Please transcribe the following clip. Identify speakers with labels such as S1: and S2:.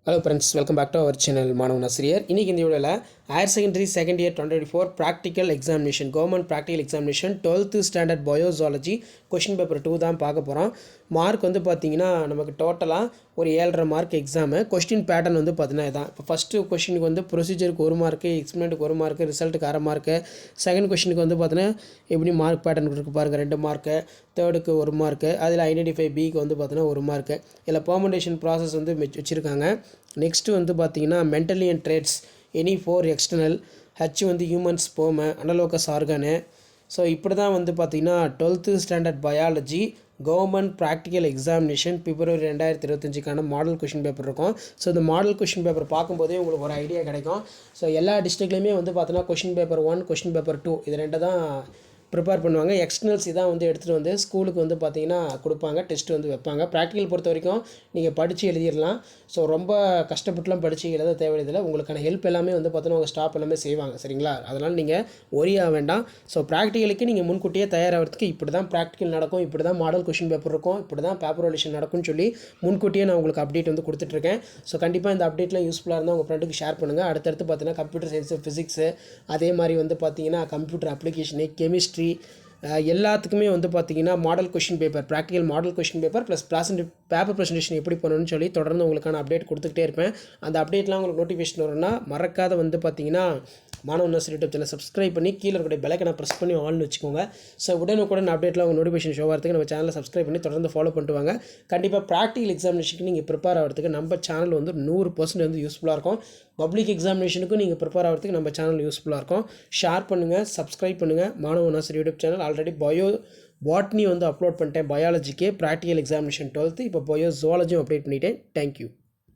S1: Hello friends, welcome back to our channel மாணவன் ஆசிரியர். இன்றைக்கி இந்த வீடியோவில் higher secondary second year 2024 practical examination government practical examination 12th standard biology question paper 2 தான் பார்க்க போகிறோம். மார்க் வந்து பார்த்திங்கன்னா நமக்கு டோட்டலாக ஒரு 7.5 மார்க் எக்ஸாமு. கொஸ்டின் பேட்டர்ன் வந்து பார்த்தீங்கன்னா இதான். இப்போ ஃபஸ்ட்டு கொஷினுக்கு வந்து ப்ரொசீஜருக்கு 1 மார்க்கு, எக்ஸ்பிளமெண்ட்டுக்கு 1 மார்க்கு, ரிசல்ட்டுக்கு 1/2 மார்க்கு. செகண்ட் கொஷினுக்கு வந்து பார்த்தீங்கன்னா எப்படி மார்க் பேட்டர்ன் இருக்குது பாருங்கள், 2 மார்க்கு. தேர்டுக்கு 1 மார்க்கு. அதில் ஐடென்டிஃபை பிக்கு வந்து பார்த்தீங்கன்னா 1 மார்க்கு. இதில் பெர்மெண்டேஷன் ப்ராசஸ் வந்து வச்சுருக்காங்க. நெக்ஸ்ட்டு வந்து பார்த்திங்கன்னா mentally and traits any 4 external, ஹச் வந்து ஹியூமன் ஸ்போமு, அனலோகஸ் ஆர்கானு. ஸோ இப்படி தான் வந்து பார்த்திங்கன்னா 12th standard biology government practical examination February 2025க்கான மாடல் கொஷின் பேப்பர் இருக்கும். ஸோ இந்த மாடல் கொஷின் பேப்பர் பார்க்கும்போதே உங்களுக்கு ஒரு ஐடியா கிடைக்கும். ஸோ எல்லா டிஸ்ட்ரிக்ட்லேயுமே வந்து பார்த்தீங்கன்னா கொஷின் பேப்பர் 1, கொஷின் பேப்பர் 2 இது 2 தான் ப்ரிப்பேர் பண்ணுவாங்க. எக்ஸ்டர்னல்ஸ் இதான் வந்து எடுத்துகிட்டு வந்து ஸ்கூலுக்கு வந்து பார்த்திங்கன்னா கொடுப்பாங்க, டெஸ்ட் வந்து வைப்பாங்க. ப்ராக்டிக்கல் பொறுத்த வரைக்கும் நீங்கள் படித்து எழுதிடலாம். ஸோ ரொம்ப கஷ்டப்பட்டுலாம் படித்து எழுத தேவையில்லை. உங்களுக்கான ஹெல்ப் எல்லாமே வந்து பார்த்தீங்கன்னா உங்கள் ஸ்டாஃப் எல்லாமே செய்வாங்க, சரிங்களா? அதனால் நீங்கள் ஒரி ஆக வேண்டாம். ஸோ ப்ராக்டிக்கலுக்கு நீங்கள் முன்கூட்டியே தயாராகிறதுக்கு இப்படி தான் ப்ராக்டிக்கல் நடக்கும், இப்படி தான் மாடல் கொஷின் பேப்பர் இருக்கும், இப்படி தான் பேப்பர் வலிஷன் நடக்கும்னு சொல்லி முன்கூட்டியே நான் உங்களுக்கு அப்டேட் வந்து கொடுத்துட்ருக்கேன். ஸோ கண்டிப்பாக இந்த அப்டேட்லாம் யூஸ்ஃபுல்லாக இருந்தால் உங்கள் ஃப்ரெண்டுக்கு ஷேர் பண்ணுங்கள். அடுத்தடுத்து பார்த்தீங்கன்னா கம்ப்யூட்டர் சயின்ஸு, ஃபிசிக்ஸு, அதே மாதிரி வந்து பார்த்தீங்கன்னா கம்ப்யூட்டர் அப்ளிகேஷனு, கெமிஸ்ட்ரி, எல்லாத்துக்குமே வந்து பார்த்திங்கன்னா model question paper, practical model question paper plus paper presentation எப்படி பண்ணணும்னு சொல்லி தொடர்ந்து உங்களுக்கான அப்டேட் கொடுத்துக்கிட்டே இருப்பேன். அந்த அப்டேட்லாம் உங்களுக்கு நோட்டிஃபிகேஷன் வரும்னா மறக்காத வந்து பார்த்திங்கன்னா மாணவன் ஆசிரியர் யூடியூப் சேனல் சப்ஸ்கிரைப் பண்ணி கீழே இருக்கக்கூடிய பெல்லைக்கனை ப்ரெஸ் பண்ணி ஆல்னு வச்சுக்கோங்க. ஸோ உடனுக்குடன் அப்டேட்லாம் உங்கள் நோட்டிஃபிகேஷன் ஷோ ஆகிறதுக்கு நம்ம சேனலை சப்ஸ்கிரைப் பண்ணி தொடர்ந்து ஃபாலோ பண்ணிட்டு வாங்க. கண்டிப்பாக ப்ராக்டிக்கல் எக்ஸாமினேஷனுக்கு நீங்கள் ப்ரிப்பேர் ஆகிறதுக்கு நம்ம சேனல் வந்து 100% வந்து யூஸ்ஃபுல்லாக இருக்கும். பப்ளிக் எக்ஸாமினேஷனுக்கும் நீங்கள் ப்ரிப்பேர் ஆகிறதுக்கு நம்ம சேனல் யூஸ்ஃபுல்லாக இருக்கும். ஷேர் பண்ணுங்கள், சப்ஸ்கிரைப் பண்ணுங்கள். மாணவன் ஆசிரியர் யூடியூப் சேனல் ஆல்ரெடி பாட்னி வந்து அப்லோட் பண்ணிட்டேன் பயாலஜிக்கே, ப்ராக்டிக்கல் எக்ஸாமினேஷன் 12th. இப்போ ஜுவாலஜியும் அப்டேட் பண்ணிட்டேன். தேங்க்யூ.